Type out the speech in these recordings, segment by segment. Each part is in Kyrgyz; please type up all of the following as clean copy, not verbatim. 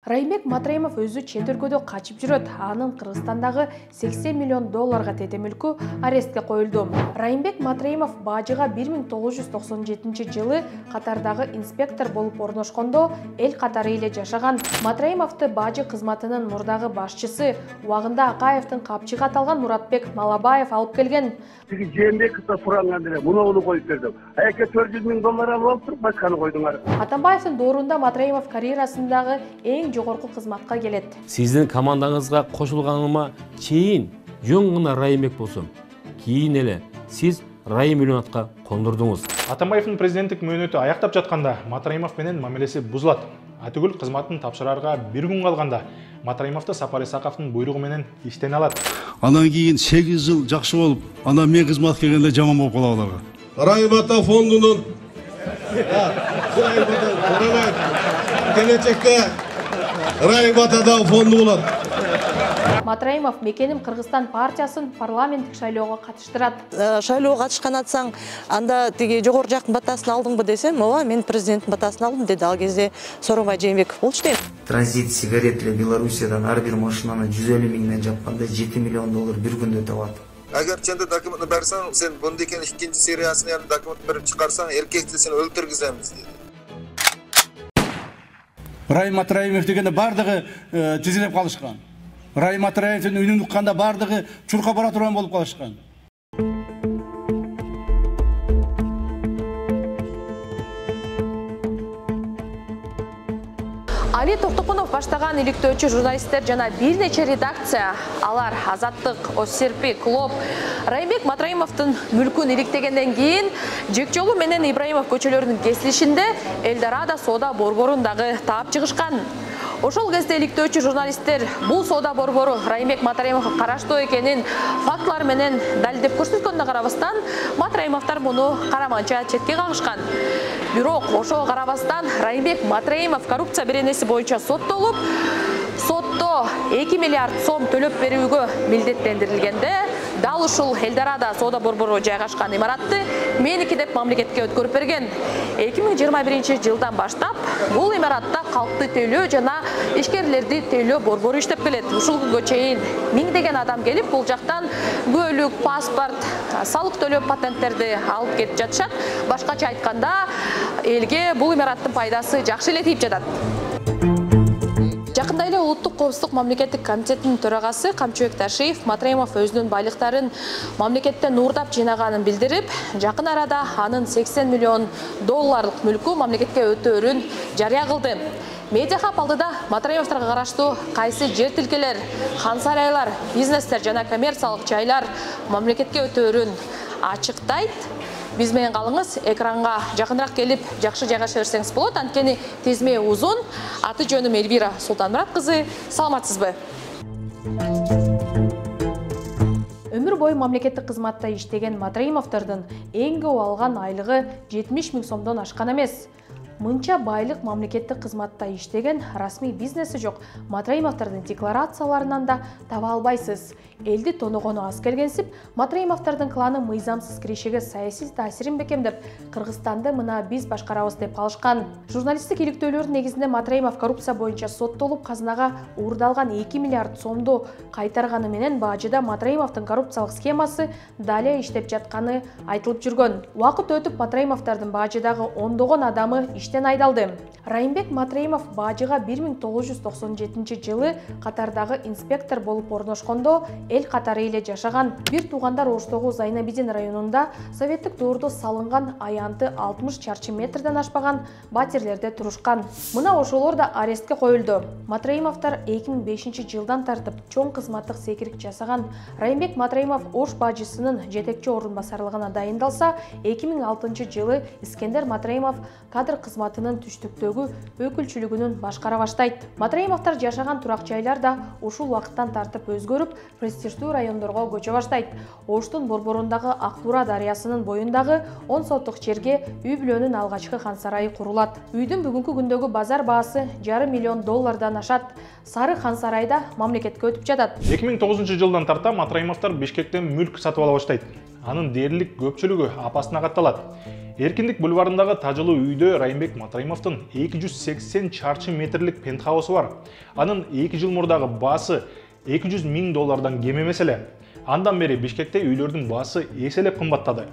Райымбек Матраимов өзі чет өлкөдө качып жүрөт. Анын Кыргызстандагы $80 миллион тете мүлкү арестке коюлду. Райымбек Матраимов бажыга 1997 жылы Катардагы инспектор болуп орношкондо эл катары эле жашаган. Матраимовду бажы кызматынын мурдагы башчысы убагында Акаевдин капчыгы аталган Муратбек Малабаев алып келген. Жээнбековдо суранган деле муну коюп бердим. Эке $400 миң алып алып, башканы койдуңар. Атамбаевдин доорунда Матраимов карьерасындагы эң жогорку кызматка келет. Сиздин командаңызга кошулганыма чейин жөн гана Райымбек болсом, кийин эле сиз Райым Миллионатка кондурдуңуз. Атамбаевдин президенттик мөөнөтү аяктап жатканда Матраимов менен мамилеси бузулат. Атүгүл кызматын тапшырарга 1 күн калганда Матраимовду Сапар Исаковдун буйругу менен иштен алат. Андан кийин 8 жыл жакшы болуп, анан мен кызматка келгенде жаман болуп калат аларга. Райым ата фондунун келечекте Райым атада фонду болот. Матраимов Мекеним Кыргызстан партиясын парламенттик шайлоого катыштырат. Шайлоого катышкан атсаң, анда тиги жогору жактын батасын алдыңбы десем, ооба, мен президенттин батасын алдым деди. Ал кезде Сооронбай Жээнбеков болчу дейм. Транзит сигарет эле Белоруссиядан ар бир машинаны 150 миңден жапканда $7 миллион bir күндө табат. Agar çende dokumentini bersen, sen bunu diken ikinci seriyasını yani dokument verip çıkarsan, erkekti seni öldürgüzemiz dedi. Райым Матраимов дегенде бардыгы тизилеп калышкан. Райым Матраимовдун үнүн укканда бардыгы чурка бара турган болуп калышкан. Али Токтокунов баштаган иликтөөчү журналисттер жана бир нече редакция, алар Азаттык, Осерпи, Клоп, Райымбек Матраимовдун мүлкүн иликтегенден кийин Жек жолу менен Ибраимов көчөлөрүнүн кесилишинде Элдорадо соода борборундагы таап чыгышкан. Ошол кезде иликтөөчү журналисттер бул соода борбору Райымбек Матраимовго караштуу экенин фактылар менен далилдеп көрсөткөнүнө карабастан, Матраимовдор муну караманча четке кагышкан. Бирок ошого карабастан Райымбек Матраимов коррупция беренеси боюнча соттолуп, сотто 2 миллиард сом төлөп берүүгө милдеттендирилгенде, дал ушул Элдорадо соода борбору жайгашкан имаратты меники деп мамлекетке өткөрүп берген. 2021 жылдан баштап бул имаратта калкты тейлөө жана ишкерлерди тейлөө борбору иштеп келет. Ушул күнгө чейин миңдеген адам келип, бул жактан көлүк, паспорт, салык төлөп патенттерди алып кетип жатышат. Башкача айтканда, элге бул имараттын пайдасы жакшы эле тийип жатат. Жакында эле Улуттук коопсуздук мамлекеттик комитетинин төрагасы Камчыбек Ташиев Матраимов өзүнүн байлыктарын мамлекеттен уурдап жыйнаганын билдирип, жакын арада анын $80 миллион мүлкү мамлекетке өтөөрүн жарыя кылды. Медиа хаб алдыда Матраимовдорго караштуу кайсы жер тилкелер, хан сарайлар, бизнестер жана коммерциялык жайлар мамлекетке өтөөрүн ачыктайт. Биз менен калыңыз, экранга жакыныраак келип, жакшы жайгаша берсеңиз болот. Анткени тизме узун. Аты жөнүм Элвира Султанмурат кызы. Саламатсызбы? Өмүр бою мамлекеттик кызматта иштеген Матраимовдордун эң көп алган айлыгы 70 миң сомдон ашкан эмес. Мынча байлык мамлекеттик кызматта иштеген расмий бизнеси жок Матраимовдордун декларацияларынан да таба албайсыз. Элди тоногону аз келгенсип, Матраимовдордун кланы мыйзамсыз киришиге саясий таасирин бекемдеп, Кыргызстанды мына биз башкарабыз деп калышкан. Журналисттик иликтөөлөрдүн негизинде Матраимов коррупция боюнча соттолуп, казынага уурдалган 2 миллиард сомду кайтарганы менен бажыда Матраимовдун коррупциялык схемасы дале иштеп жатканы айтылып жүргөн. Убакыт өтүп Матраимовдордун бажыдагы ондогон адамы иштен айдалды. Райымбек Матраимов бажыга 1997 жылы Катардагы инспектор болуп орношкондо эл катары эле жашаган. Бир туугандар Оштогу Зайнабидин районунда советтик доордо салынган аянты 60 чарчы метрден ашпаган батирлерде турушкан. Мына ошолор да арестке коюлду. Матраимовдор 2005 жылдан тартып чоң кызматтык секирик жасаган. Райымбек Матраимов Ош бажысынын жетекчи орун басарлыгына дайындалса, 2006 жылы Искендер Матраимов кадр кызматынын түштүктөгү өкүлчүлүгүнүн башкара баштайт. Матраимовдор жашаган турак жайлар да ушул убакыттан тартып өзгөрүп, престиждүү райондорго көчө баштайт. Оштун борборундагы Актура дарыясынын боюндагы 10 соттук жерге үй-бүлөнүн алгачкы хан сарайы курулат. Үйдүн бүгүнкү күндөгү базар баасы $500 миллион ашат. Сары хан сарайда мамлекетке өтүп жатат. 2009 жылдан тарта Матраимовдор Бишкектен мүлк сатып ала баштайт. Анын дээрлик көпчүлүгү апасына катталат. Эркиндик бульварындагы тажылуу үйдө Райымбек Матраимовдун 280 чарчы метрлик пентхаусы бар. Анын 2 жыл мурдагы баасы $200,000 кем эмес эле. Андан бери Бишкекте үйлөрдүн баасы эселеп кымбаттады.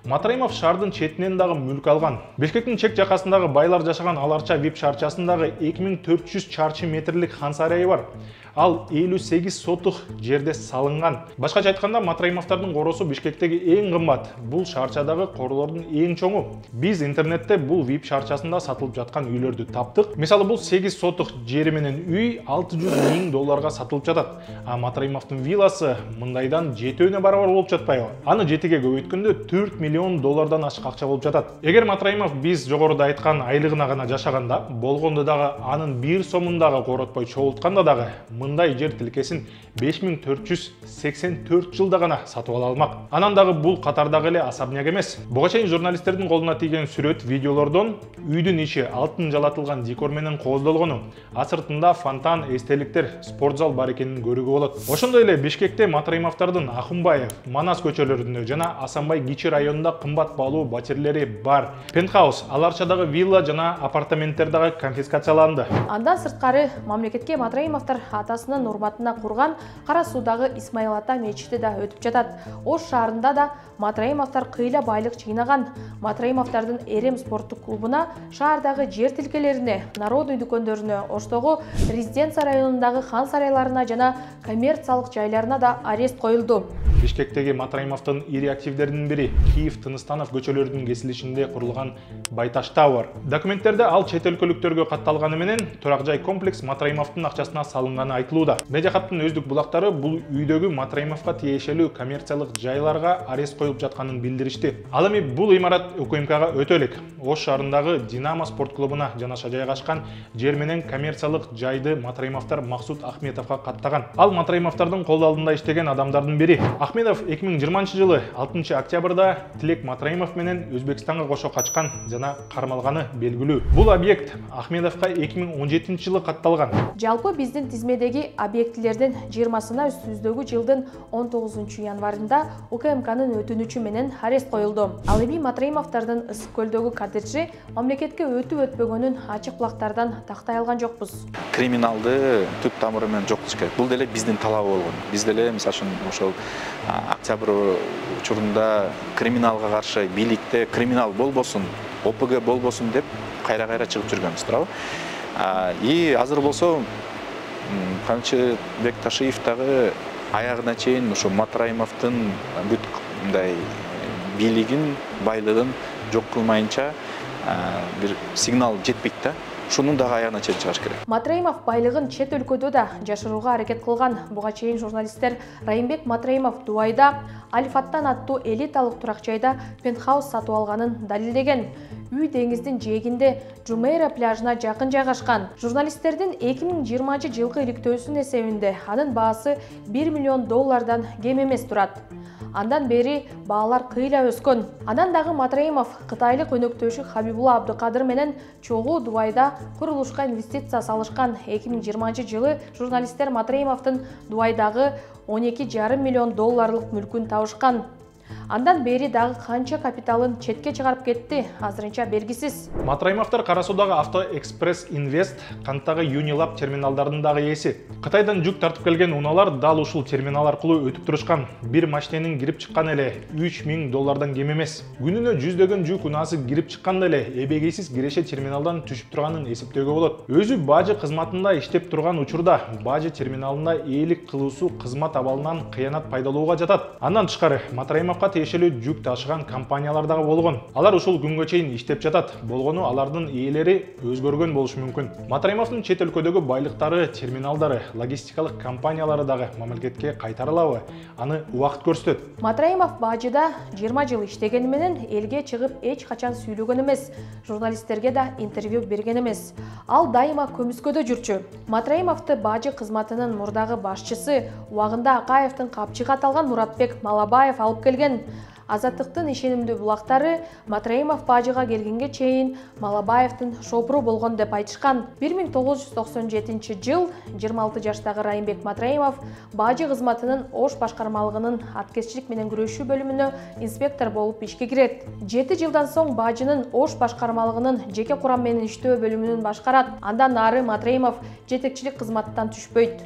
Матраимов шаардын четинен дагы мүлк алган. Бишкектин чек жакасындагы байлар жашаган Аларча VIP шарчасындагы 2400 чарчы метрлик хан сарайы бар. Ал 58 сотук жерде салынган. Башкача айтканда, Матраимовдордун коросу Бишкектеги эң кымбат. Бул шарчадагы королордун эң чоңу. Биз интернетте бул VIP шарчасында сатылып жаткан үйлөрдү таптык. Мисалы, бул 8 сотук жери менен үй $600,000 сатылып жатат. А Матраимовдун вилласы мындайдан 7 барабар болуп жатпайбы? Аны 7ге көбөйткөндө $4 миллион ашык акча болуп жатат. Эгер Матраимов биз жогоруда айткан айлыгына гана жашаганда, болгондо дагы анын 1 сомундагы коротпой чогултканда дагы мындай жер тилкесин 5484 жылда гана сатып ала алмак. Анан дагы бул катардагы эле особняк эмес. Буга чейин журналисттердин колуна тийген сүрөт, видеолордон үйдүн ичи алтын жалатылган декор менен кооздолгону, сыртында фонтан, эстеликтер, спортзал бар экенин көрүүгө болот. Ошондой эле Бишкекте Матраимовдордун Акунбаев, Манас көчөлөрүндө жана Асанбай Кичи районунда кымбат баалуу батирлери бар. Пентхаус, Аларчадагы вилла жана апартаменттер дагы конфискацияланды. Андан сырткары мамлекетке Матраимовдор атасынын урматына курган Кара Суудагы Исмаил Ата мечити да өтүп жатат. Ош шаарында да Матраимовдор кыйла байлык жыйнаган. Матраимовдордун Эрем спорттук клубуна, шаардагы жер тилкелерине, народный дүкөндөрүнө, Оштогу Резиденция районундагы хан сарайларына жана коммерциялык жайларына да арест коюлду. Бишкектеги Матраимовдун ири активдеринин бири Киев Тыныстанов көчөлөрүнүн кесилишинде курулган Байташ Тауэр. Документтерде ал чет өлкөлүктөргө катталганы менен турак жай комплекс Матраимовдун акчасына салынганы айтылууда. Медиахабтын өздүк булактары бул үйдөгү Матраимовго тиешелүү коммерциялык жайларга арест коюлуп жатканын билдиришти. Ал эми бул имарат УКМКга өтө элек. Ош шаарындагы Динамо спорт клубуна жанаша жайгашкан жер менен коммерциялык жайды Матраимовдор Максут Ахметовго каттаган. Ал Матраимовдордун кол алдында иштеген адамдардын бири. Ахметов 2020 жылы 6 октябрда Тилек Матраимов менен Өзбекстанга кошо качкан жана кармалганы белгилүү. Бул объект Ахметовго 2017 жылы катталган. Жалпы биздин тизмедеги объектилердин 20-сына үстүбүздөгү жылдын 19 январында УКМКнын өтүнүчү менен арест коюлду. Ал эми Матраимовдордун Ысык көлдөгү коттеджи мамлекетке өтүп өтпөгөнүн ачык булактардан тактай алган жокпуз. Криминалды түп тамыры менен жок кылыш керек. Бул деле биздин талабы болгон. Биз деле мисалы үчүн ошол октябрь учурунда криминалга каршы бийликте криминал болбосун, ОПГ болбосун деп кайра-кайра чыгып жүргөнбүз, туурабы? И азыр болсо Канчыбек Ташиев дагы аягына чейин ошо Матраимовдун бүт мындай бийлигин, байлыгын жок кылмайынча бир сигнал жетпейт да. Шунун дагы аягына чейин чыгыш керек. Матраимов байлыгын чет өлкөдө да жашырууга аракет кылган. Буга чейин журналисттер Райымбек Матраимов Дубайда Аль-Фаттан аттуу элиталык турак жайда пентхаус сатып алганын далилдеген. Үй деңиздин жээгинде Джумейра пляжына жакын жайгашкан. Журналисттердин 2020 жылкы иликтөөсүнүн эсебинде анын баасы $1 миллион кем эмес турат. Андан бери баалар кыйла өскөн. Анан дагы Матраимов кытайлык өнөктөшү Хабибулла Абдыкадыр менен чогуу Дубайда курулушка инвестиция салышкан. 2020 жылы журналисттер Матраимовдун Дубайдагы $12,5 миллион мүлкүн табышкан. Андан бери дагы канча капиталын четке чыгарып кетти, азырынча белгисиз. Матраимовдор Кара Суудагы Авто Экспресс Инвест, Канттагы Юнилаб терминалдарынын дагы ээси. Кытайдан жүк тартып келген унаалар дал ушул терминал аркылуу өтүп турушкан. Бир машиненин кирип чыккан эле $3,000 кем эмес. Күнүнө жүздөгөн жүк унаасы кирип чыкканда эле эбегейсиз киреше терминалдан түшүп турганын эсептөөгө болот. Өзү бажы кызматында иштеп турган учурда бажы терминалында ээлик кылуусу кызмат абалынан кыянат пайдалууга жатат. Андан тышкары Матраимовго тиешелүү жүк ташыган компаниялар дагы болгон. Алар ушул күнгө чейин иштеп жатат. Болгону алардын ээлери өзгөргөн болушу мүмкүн. Матраимовдун чет өлкөдөгү байлыктары, терминалдары, логистикалык компаниялары дагы мамлекетке кайтарылабы? Аны убакыт көрсөтөт. Матраимов бажыда 20 жыл иштегени менен элге чыгып эч качан сүйлөгөн эмес. Журналисттерге да интервью берген эмес. Ал дайыма көмүскөдө жүрчү. Матраимовду бажы кызматынын мурдагы башчысы убагында Акаевдин капчыгы аталган Муратбек Малабаев алып келген. Азаттыктын ишенимдүү булактары Матраимов бажыга келгенге чейин Малабаевдин шопуру болгон деп айтышкан. 1997 жыл 26 жаштагы Райымбек Матраимов бажы кызматынын Ош башкармалыгынын аткезчилик менен күрөшүү бөлүмүнө инспектор болуп ишке кирет. 7 жылдан соң бажынын Ош башкармалыгынын жеке курам менен иштөө бөлүмүнүн башкарат. Андан ары Матраимов жетекчилик кызматтан түшпөйт.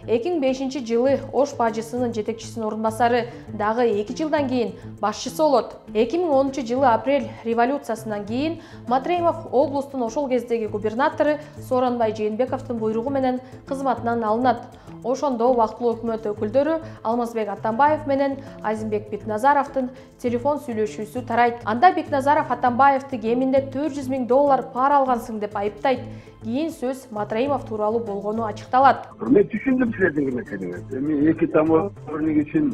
2005 жылы Ош бажысынын жетекчисинин орун басары дагы 2 жылдан кийин башчысы болот. 2010 жылы апрель революциясынан кийин Матраимов облустун ошол кездеги губернатору Сооронбай Жээнбековдун буйругу менен кызматынан алынат. Ошондо убактылуу өкмөт өкүлдөрү Алмазбек Атамбаев менен Азимбек Бекназаровдун телефон сүйлөшүүсү тарайт. Анда Бекназаров Атамбаевди кеминде $400 000 пара алгансың деп айыптайт. Кийин сөз Матраимов тууралуу болгону ачыкталат. Мен түшүндүм силердин кемекениңизди. Эми эки тамыр үчүн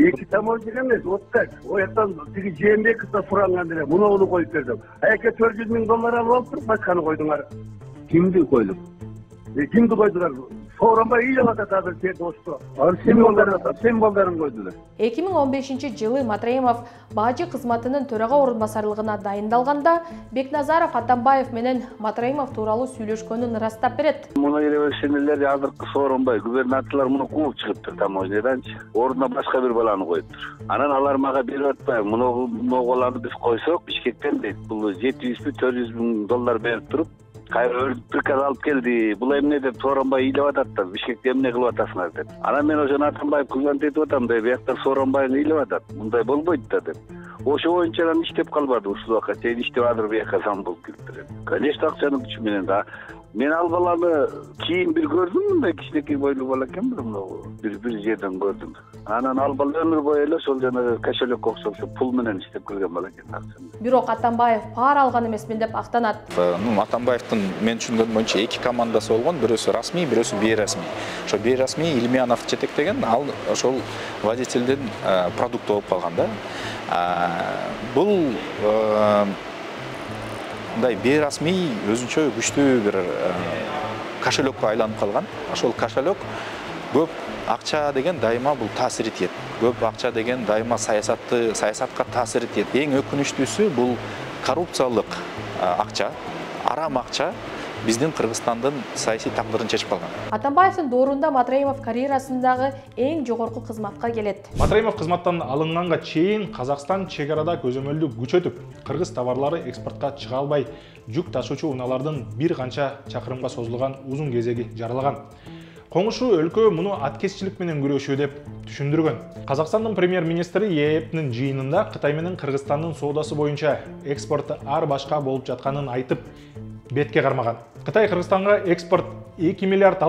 эки тамыр деген эмес, оттак. Ояктан тиги Жээнбековдо суранган деле муну коюп бердим. Эке $400 000 алып алыптыр, башканы койдуңар. Кимди койдук? Кимди койдуңар? Сооронбай үй алат азыр жерде Ошто. Символдорун койдулар. 2015 жылы Матраимов бажы кызматынын төрага орун басарлыгына дайындалганда Бекназаров Атамбаев менен Матраимов тууралуу сүйлөшкөнүн ырастап берет. Муну революционерлер азыркы Сооронбай губернаторлор муну кууп чыгыптыр таможняданчы. Ордуна башка бир баланы коюптур. Анан алар мага берип атпайбы, муну баланы биз койсок Бишкектен дейт. Бул $700 000 $400 000 берип туруп кайра приказ алып келди. Бул эмне деп Сооронбай ыйлап атат да, Бишкекте эмне кылып атасыңар деп. Анан мен ошону Атамбаев кызмат этип атам деп, биякта Сооронбай ыйлап атат. Мындай болбойт да деп. Ошо боюнча анан иштеп калбады ушул убакка. Сен иштеп адыр биякка зам болуп келиптир. Конечно, акчанын күчү менен да. Мен ал баланы кийин бир көрдүм, мындай кичинекей бойлуу бала экен, бир жерден көрдүм. Анан ал бала өмүр бою эле ошол жанагы кошелек окшоп пул менен иштеп келген бала экен. Бирок Атамбаев пара алган эмесмин деп актанат. Атамбаевдин мен түшүнгөнүм боюнча эки командасы болгон, бирөөсү расмий, бирөөсү бейрасмий. Ошо бейрасмий Илмиянов жетектеген, ал ошол водительдин продукты болуп калган да. Бул мындай бейрасмий өзүнчө күчтүү бир кошелекке айланып калган. Ошол кошелек көп акча деген дайыма бул таасир этет. Көп акча деген дайыма саясатка таасир этет. Эң өкүнүчтүүсү бул коррупциялык акча, арам акча биздин Кыргызстандын саясий тагдырын чечип калган. Атамбаевдин доорунда Матраимов карьерасындагы эң жогорку кызматка келет. Матраимов кызматтан алынганга чейин Казакстан чек арада көзөмөлдү күчөтүп, кыргыз товарлары экспортко чыга албай, жүк ташуучу унаалардын бир канча чакырымга созулган узун кезеги жаралаган. Коңушу өлкө муну аткезчилик менен күрөшүү деп түшүндүргөн. Казакстандын премьер-министри ЕЭПнин жыйынында Кытай менен Кыргызстандын соодасы боюнча экспортту ар башка болуп жатканын айтып, бетке кармаган. Кытай Кыргызстанга экспорт $2,6 миллиард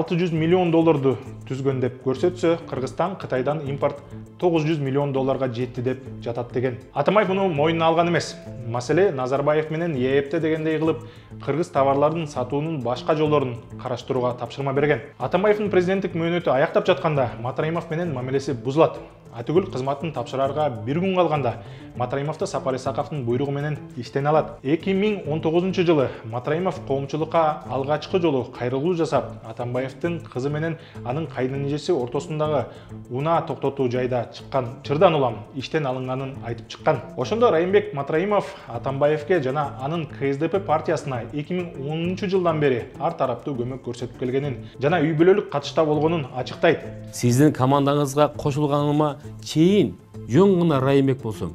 түзгөн деп көрсөтсө, Кыргызстан Кытайдан импорт $900 миллион жетти деп жатат деген. Атамбаев муну мойнуна алган эмес. Маселе Назарбаев менен ЕЭПте дегендей кылып, кыргыз товарлардын сатуунун башка жолдорун караштырууга тапшырма берген. Атамбаевдин президенттик мөөнөтү аяктап жатканда Матраимов менен мамилеси бузулат. Атүгүл кызматын тапшырарга бир күн калганда Матраимовду Сапар Исаковдун буйругу менен иштен алат. 2019 жылы Матраимов коомчулукка алгачкы жолу кайрылуу жасап, Атамбаевдин кызы менен анын кайненежеси ортосундагы унаа токтотуу жайда чыккан чырдан улам иштен алынганын айтып чыккан. Ошондо Райымбек Матраимов Атамбаевке жана анын КСДП партиясына 2010 жылдан бери ар тараптуу көмөк көрсөтүп келгенин жана үй бүлөлүк катышта болгонун ачыктайт. Сиздин командаңызга кошулганыма чейин жөн гана Райымбек болсом,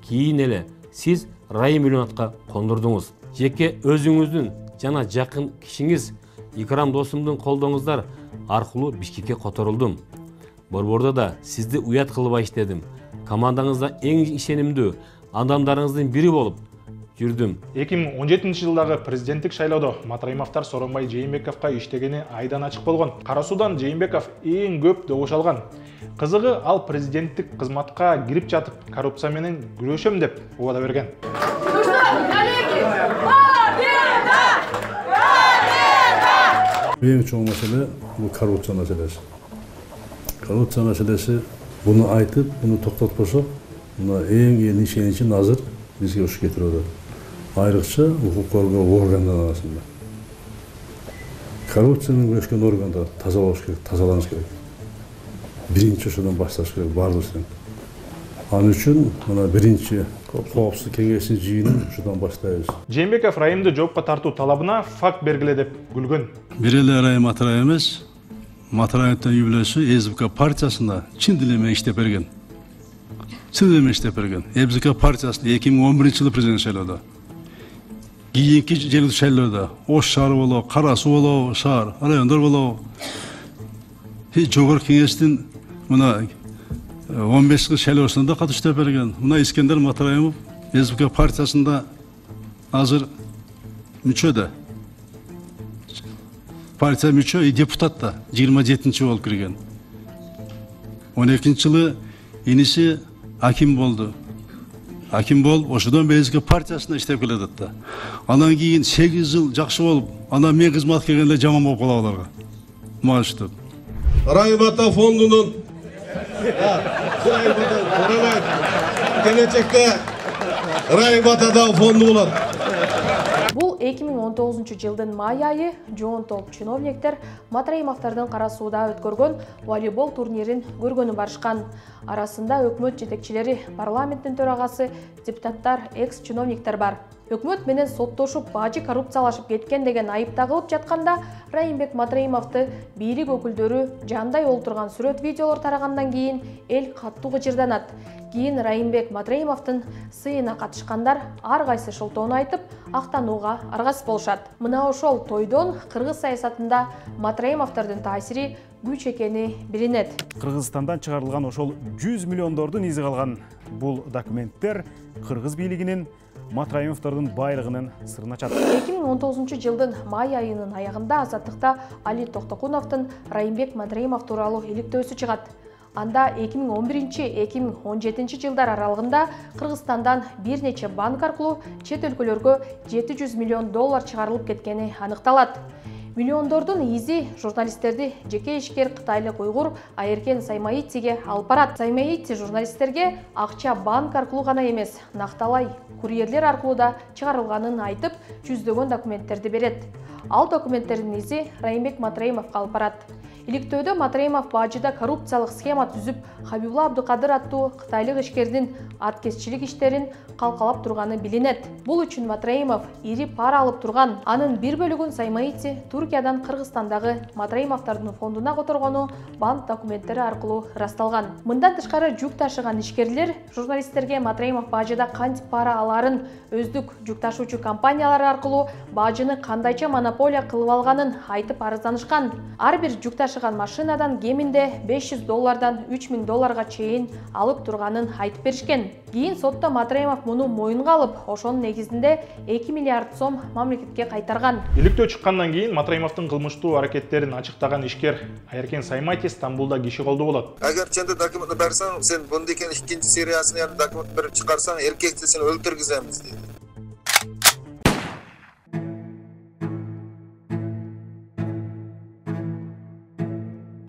кийин эле сиз Райым Ülөнатка кондурдуңуз. Жеке өзүңүздүн жана жакын кишиңиз Икрам досумдун колдоңуздар аркылуу Бишкекке которулдум. Борбордо да сизди уят кылбай иштедим. Командаңызда эң ишенимдүү адамдарыңыздын бири болуп жүрдүм. 2017 жылдагы президенттик шайлоодо Матраимовдор Сооронбай Жээнбековго иштегени айдан ачык болгон. Кара Суудан Жээнбеков эң көп добуш алган. Кызыгы ал президенттик кызматка кирип жатып, коррупция менен күрөшөм деп убада берген. Eң чоң маселе бул коррупция маселеси. Коррупция маселеси буну айтып, буну токтотпосок, мына эң ишеничин азыр бизге уш кетирип атат. Айрыкча укук коргоо органдар арасында. Коррупция менен күрөшкөн органдар тазалаш керек, тазаланыш керек. Биринчи ошодон башташ керек баардыгыбыздан. An üçün mına birinci Коопсуздук кеңешинин жыйынын ушудан баштайбыз. Жээнбеков Райымды жоопко тартуу талабына факт бергиле деп күлгөн. Бир эле Райым Матраев эмес, Матраевдин үй-бүлөсү СБК партиясында чын дилеме иштеп берген. СБК партиясында 2011-жылы президент шайлоодо. Кийинки жергиликтүү шайлоодо Ош шаары болобу, Кара Суу болобу, шаар, райондор болобу. Жогорку кеңештин мына 15 жыл шайлоосунда катыштап берген. Мына Искендер Матраимов СБК партиясында азыр мүчөдө. Партия мүчө и депутат да 27-чи болуп кирген. 12-жылы иниси аким болду. Аким болуп, ошодон бери СБК партиясында иштеп келатат да. Андан кийин 8 жыл жакшы болуп, андан мен кызмат келгенде жаман болуп калат аларга. Маштып. Райым Ата фондунун келечекте Райым Атада фонду болот. Бул 2019-жылдын май айы жоон топ чиновниктер Матраимовдордун Кара Сууда өткөргөн волейбол турнирин көргөнү барышкан. Арасында өкмөт жетекчилери, парламенттин төрагасы, депутаттар, экс-чиновниктер бар. Өкмөт менен соттошуп, бажы коррупциялашып кеткен деген айып тагылып жатканда, Райымбек Матраимовду бийлик өкүлдөрү жандай олтурган сүрөт видеолор тарагандан кийин эл каттуу кыжырданат. Кийин Райымбек Матраимовдун сыйына катышкандар ар кайсы шылтоону айтып, актанууга аргасыз болушат. Мына ошол тойдон кыргыз саясатында Матраимовдордун таасири күч экени билинет. Кыргызстандан чыгарылган ошол 100 миллиондордун изи калган бул документтер кыргыз бийлигинин Матраимовдордун байлыгынын сырын ачат. 2019-жылдын май айынын аягында Азаттыкта Али Токтокуновдун Райымбек Матраимов тууралуу иликтөөсү чыгат. Анда 2011-2017 жылдар аралыгында Кыргызстандан бир нече банк аркылуу чет өлкөлөргө 700 миллион доллар чыгарылып кеткени аныкталат. Миллиондордун изи журналисттерди жеке ишкер кытайлык уйгур Айеркен Саймаитиге алып барат. Саймаити журналисттерге акча банк аркылуу гана эмес, накталай курьерлер аркылуу да чыгарылганын айтып, жүздөгөн документтерди берет. Ал документтердин изи Райымбек Матраимовго алып барат. Иликтөөдө Матраимов бажыда коррупциялык схема түзүп, Хабибулла Абдыкадыр аттуу кытайлык ишкердин аткезчилик иштерин калкалап турганы билинет. Бул үчүн Матраимов ири пара алып турган. Анын бир бөлүгүн Саймаити Туркиядан Кыргызстандагы Матраимовдордун фондуна которгону банк документтери аркылуу ырасталган. Мындан тышкары жүк ташыган ишкерлер журналисттерге Матраимов бажыда кантип пара аларын, өздүк жүк ташуучу компаниялар аркылуу бажыны кандайча монополия кылып алганын айтып арызданышкан. Ар бир жүк ташыган машинадан кеминде 500 доллардан 3000 долларга чейин алып турганын айтып беришкен. Кийин сотто Матраимов муну моюнга алып, ошонун негизинде 2 миллиард сом мамлекетке кайтарган. Иликтөө чыккандан кийин Матраимовдун кылмыштуу аракеттерин ачыктаган ишкер Айеркен Саймаити Стамбулда киши колдуу болот. Агар чынында документти берсең, сен бундайкен экинчи сериясын документ берип чыгарсаң, эркекти сени өлтүргүзөбүз дейт.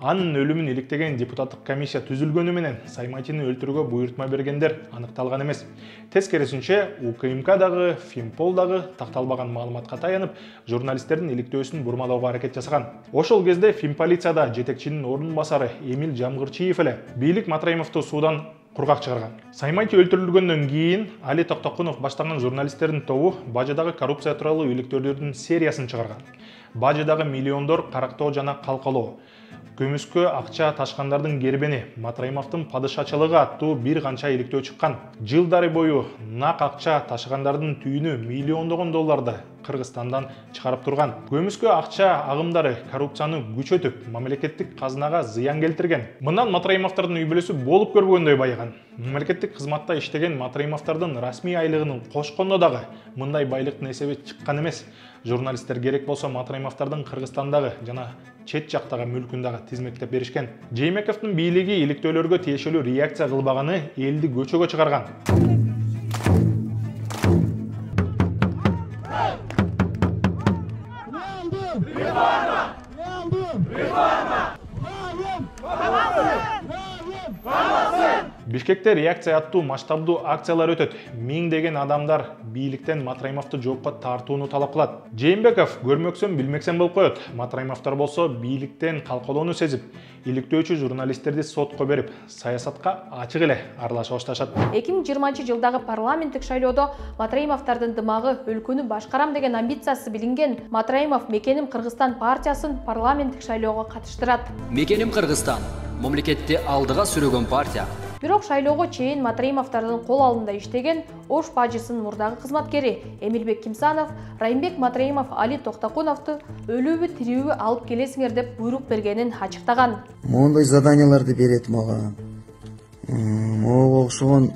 Анын өлүмүн иликтеген депутаттык комиссия түзүлгөнү менен Саймаитини өлтүрүүгө буйрутма бергендер аныкталган эмес. Тескерисинче, УКМК дагы, Фимпол дагы такталбаган маалыматка таянып, журналисттердин иликтөөсүн бурмалоого аракет жасаган. Ошол кезде Фимполицияда жетекчинин ордун басары Эмил Жамгырчиев эле бийлик Матраимовду суудан кургак чыгарган. Саймаити өлтүрүлгөндөн кийин Али Токтокунов баштаган журналисттердин тобу бажыдагы коррупция тууралуу иликтөөлөрдүн сериясын чыгарган. Бажыдагы миллиондор карактоо жана калкалоо, көмүскө акча ташкандардын кербени, Матраимовдун падышачылыгы аттуу бир канча иликтөө чыккан. Жылдары бою нак акча ташыгандардын түйүнү миллиондогон долларды Кыргызстандан чыгарып турган. Көмүскө акча агымдары коррупцияны күчөтүп, мамлекеттик казынага зыян келтирген. Мындан Матраимовдордун үй-бүлөсү болуп көрбөгөндөй байыган. Мамлекеттик кызматта иштеген Матраимовдордун расмий айлыгынын кошкондо дагы мындай байлыктын эсеби чыккан эмес. Журналисттер керек болсо Матраимовдордун Кыргызстандагы жана чет жактагы мүлкүн дагы тизмектеп беришкен. Жээнбековдун бийлиги иликтөөлөргө тиешелүү реакция кылбаганы элди көчөгө чыгарган. Бишкекте реакция аттуу масштабдуу акциялар өтөт. Миңдеген адамдар бийликтен Матраимовду жоопко тартууну талап кылат. Жээнбеков көрмөксөн билмексен болуп коет. Матраимовдор болсо бийликтен калкалоону сезип, иликтөөчү журналисттерди сотко берип, саясатка ачык эле аралаша башташат. 2020 жылдагы парламенттик шайлоодо Матраимовдордун дымагы өлкөнү башкарам деген амбициясы билинген Матраимов Мекеним Кыргызстан партиясын парламенттик шайлоого катыштырат. Мекеним Кыргызстан мамлекетти алдыга сүрөгөн партия. Бирок шайлоого чейин Матраимовдордун кол алдында иштеген Ош бажысынын мурдагы кызматкери Эмилбек Кимсанов Райымбек Матраимов Али Токтокуновду өлүүбү тирүүбү алып келесиңер деп буйрук бергенин ачыктаган. Моундай заданияларды берет мага. Мага окшогон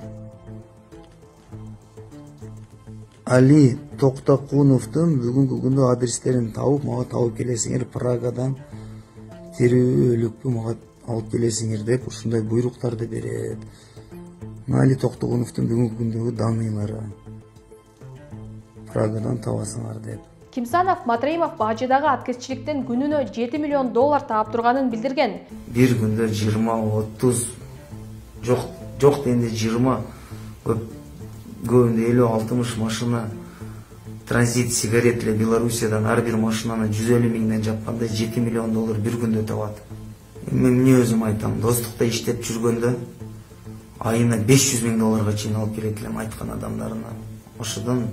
Али Токтокуновдун бүгүнкү күндө адрестерин тауып, мага тауып келесиңер, Прагадан тирүү өлүкпү мага алып келесиңер деп ушундай буйруктарды берет. Али Токтокуновдун бүгүнкү күндөгү даныйлары Прагадан табасыңар деп. Кимсанов Матраимов бажыдагы аткезчиликтен күнүнө 7 миллион доллар таап турганын билдирген. Бир күндө 20-30 жок дегенде 20 көбүндө 50-60 машина транзит сигарет эле Белоруссиядан ар бир машинаны 150 миңден жапканда 7 миллион доллар бир күндө табат. Мен эмне өзүм айтам, достукта иштеп жүргөндө айына 500 миң долларга чейин алып келет элем айткан адамдарына. Ошодон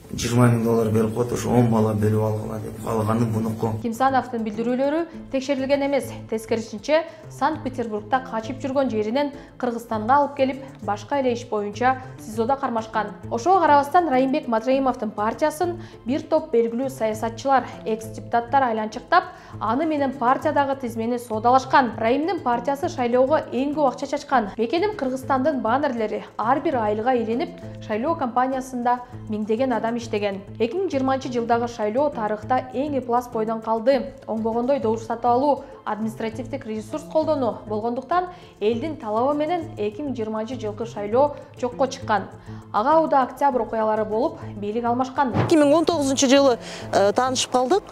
20 миң доллар берип коет, ошо 10 бала бөлүп алгыла деп. Калганы мунуку. Кимсановдун билдирүүлөрү текшерилген эмес. Тескерисинче, Санкт-Петербургда качып жүргөн жеринен Кыргызстанга алып келип, башка эле иш боюнча СИЗОдо кармашкан. Ошого карабастан Райымбек Матраимовдун партиясын бир топ белгилүү саясатчылар, экс-депутаттар айланчыктап, аны менен партиядагы тизмени соодалашкан. Райымдын партиясы шайлоого эң көп акча чачкан. Мекеним Кыргызстандын баннерлери ар бир айылга иленип, шайлоо кампаниясында миңдеген адам иштеген. 2020 жылдагы шайлоо тарыхта эң ыплас бойдон калды. Оңбогондой добуш сатып алуу, административдик ресурс колдонуу болгондуктан элдин талабы менен 2020 жылкы шайлоо жокко чыккан. Ага уда октябрь окуялары болуп, бийлик алмашкан. 2019 жылы таанышып калдык.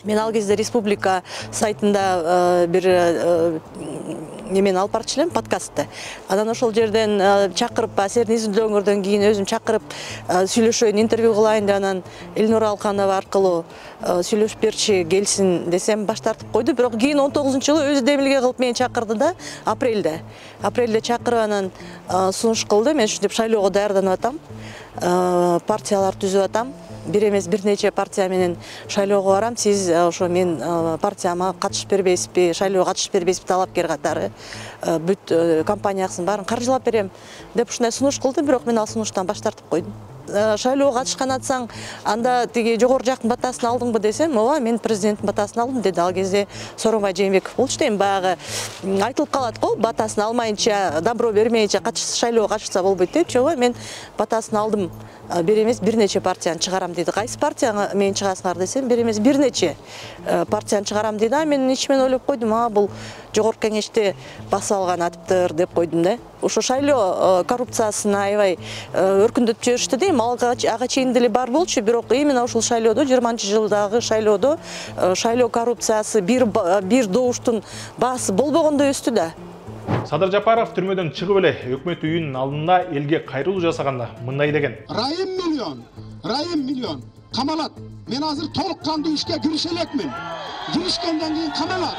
Мен ал кезде республика сайтында бир немен алып барчу элем подкастты. Анан ошол жерден чакырып, Асердин изилдөөлөрдөн кийин өзүм чакырып сүйлөшөйүн, интервью кылайын деп анан Элнур Алканова аркылуу сүйлөшүп берчи келсин десем баш тартып койду. Бирок кийин 19-жылы өзү демилге кылып мени чакырды да, апрелде чакырып анан сунуш кылды. Мен ушинтип шайлоого даярданып атам, партиялар түзүп атам. Бир эмес бир нече партия менен шайлоого барам. Сиз ошо мен партияма катышып бербейсизби, шайлоого катышып бербейсизби, талапкер катары бүт компаниясын баарын каржылап берем деп ушундай сунуш кылды. Бирок мен ал сунуштан баш тартып койдум. Шайлоого катышкан атсаң, анда тиги жогору жактын батасын алдыңбы десем, ооба, мен президенттин батасын алдым деди. Ал кезде Сооронбай Жээнбеков болчу дейм, баягы айтылып калат го, батасын алмайынча, добро бермейинче шайлоого катышса болбойт депчи. Ооба, мен батасын алдым. Бир эмес бир нече партияны чыгарам деди. Кайсы партияга мен чыгасыңар десем, бир эмес бир нече партияны чыгарам деди. Мен ичимен ойлоп койдум, бул жогорку кеңеште басып алган атыптыр деп койдум да. Ошо шайлоо коррупциясын аябай өркүндөтүп жиберишти дейм. Ага чейин деле бар болчу, бирок именно ошол шайлоодо, 20-жылдагы шайлоодо шайлоо коррупциясы бир добуштун баасы болбогондой өстү да. Садыр Жапаров түрмөдөн чыгып эле өкмөт үйүнүн алдында элге кайрылуу жасаганда мындай деген. Райым миллион камалат. Мен азыр толук кандуу ишке кирише элекмин. Киришкенден кийин камалат.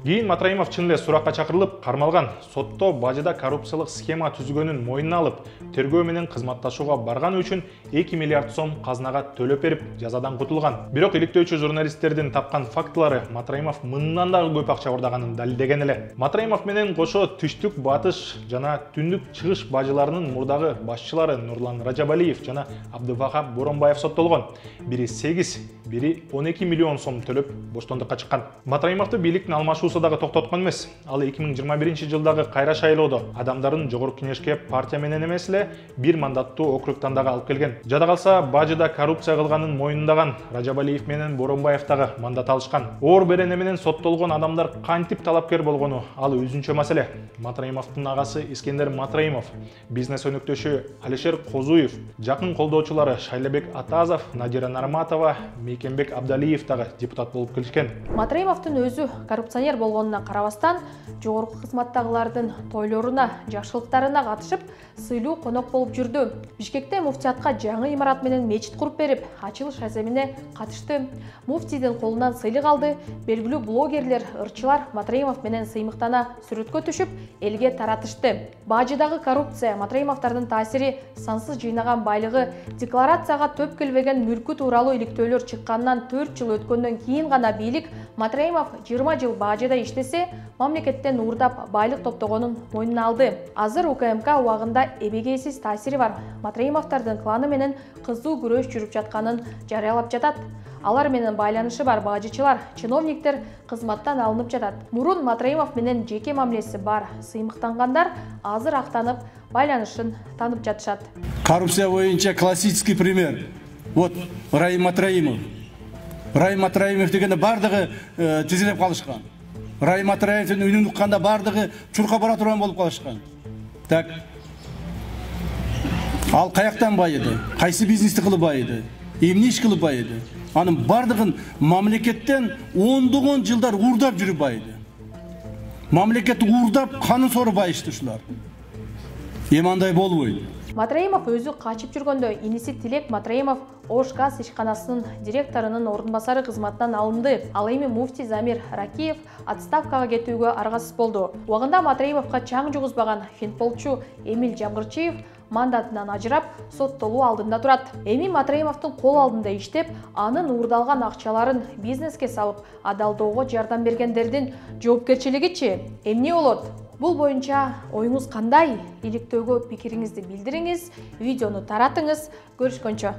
Кийин Матраимов чын эле суракка чакырылып, кармалган. Сотто бажыда коррупциялык схема түзгөнүн мойнуна алып, тергөө менен кызматташууга барганы үчүн 2 миллиард сом казынага төлөп берип, жазадан кутулган. Бирок иликтөөчү журналисттердин тапкан фактылары Матраимов мындан дагы көп акча урдаганын далилдеген эле. Матраимов менен кошо түштүк батыш жана түндүк чыгыш бажыларынын мурдагы башчылары Нурлан Ражабалиев жана Абдывахап Боронбаев соттолгон. Бири 8, бири 12 миллион сом төлөп боштондукка чыккан. Матраимовду бийликтин алмашуу дагы токтоткон эмес. Ал 2021 жылдагы кайра шайлоодо адамдарын жогорку кеңешке партия менен эмес эле бир мандаттуу округтан дагы алып келген. Жада калса, бажыда коррупция кылганын мойнундаган Ражабалиев менен Боронбаев дагы мандат алышкан. Оор берене менен соттолгон адамдар кантип талапкер болгону ал өзүнчө маселе. Матраимовдун агасы Искендер Матраимов, бизнес өнөктөшү Алишер Козуев, жакын колдоочулары Шайлебек Атазов, Надира Нарматова, Мейкенбек Абдалиев дагы депутат болуп келишкен. Матраимовдун өзү коррупционер болгонуна карабастан жогорку кызматтагылардын тойлоруна, жакшылыктарына катышып, сыйлуу конок болуп жүрдү. Бишкекте муфтиятка жаңы имарат менен мечит куруп берип, ачылыш аземине катышты. Муфтийдин колунан сыйлык алды. Белгилүү блогерлер, ырчылар Матраимов менен сыймыктана сүрөткө түшүп, элге таратышты. Бажыдагы коррупция, Матраимовдордун таасири, сансыз жыйнаган байлыгы, декларацияга төп келбеген мүлкү тууралуу иликтөөлөр чыккандан 4 жыл өткөндөн кийин гана бийлик Матраимов 20 жыл бажыда иштесе, мамлекеттен уурдап байлык топтогонун мойнуна алды. Азыр УКМК убагында эбегейсиз таасири бар Матраимовдордун кланы менен кызуу күрөш жүрүп жатканын жарыялап жатат. Алар менен байланышы бар бажычылар, чиновниктер кызматтан алынып жатат. Мурун Матраимов менен жеке мамилеси бар сыймыктангандар азыр актанып, байланышын танып жатышат. Коррупция боюнча классический пример. Вот Раим Матраимов. Раим Матраимов дегенде бардыгы тизилеп калышкан. Раим Матраимовдун үнүн укканда бардыгы чурка бара турган болуп калышкан. Так. Ал каяктан байыды? Кайсы бизнести кылып байыды? Эмне иш кылып байыды? Анын бардыгын мамлекеттен ондогон жылдар уурдап жүрүп байыды. Мамлекетти уурдап канын сору байышты ушулар. Эми андай болбойт. Матраимов өзү качып жүргөндө иниси Тилек Матраимов Ош газ ишканасынын директорунун ордун басары кызматтан алынды. Ал эми муфтий Замир Ракиев отставкага кетүүгө аргасыз болду. Убагында Матраимовго чаң жугузбаган финполчу Эмил Жамгырчиев мандатынан ажырап, соттолуу алдында турат. Эми Матраимовдун кол алдында иштеп, анын уурдалган акчаларын бизнеске салып, адалдоого жардам бергендердин жоопкерчилигичи эмне болот? Бул боюнча оюңуз кандай? Иликтөөгө пикириңизди билдириңиз, видеону таратыңыз. Көрүшкөнчө.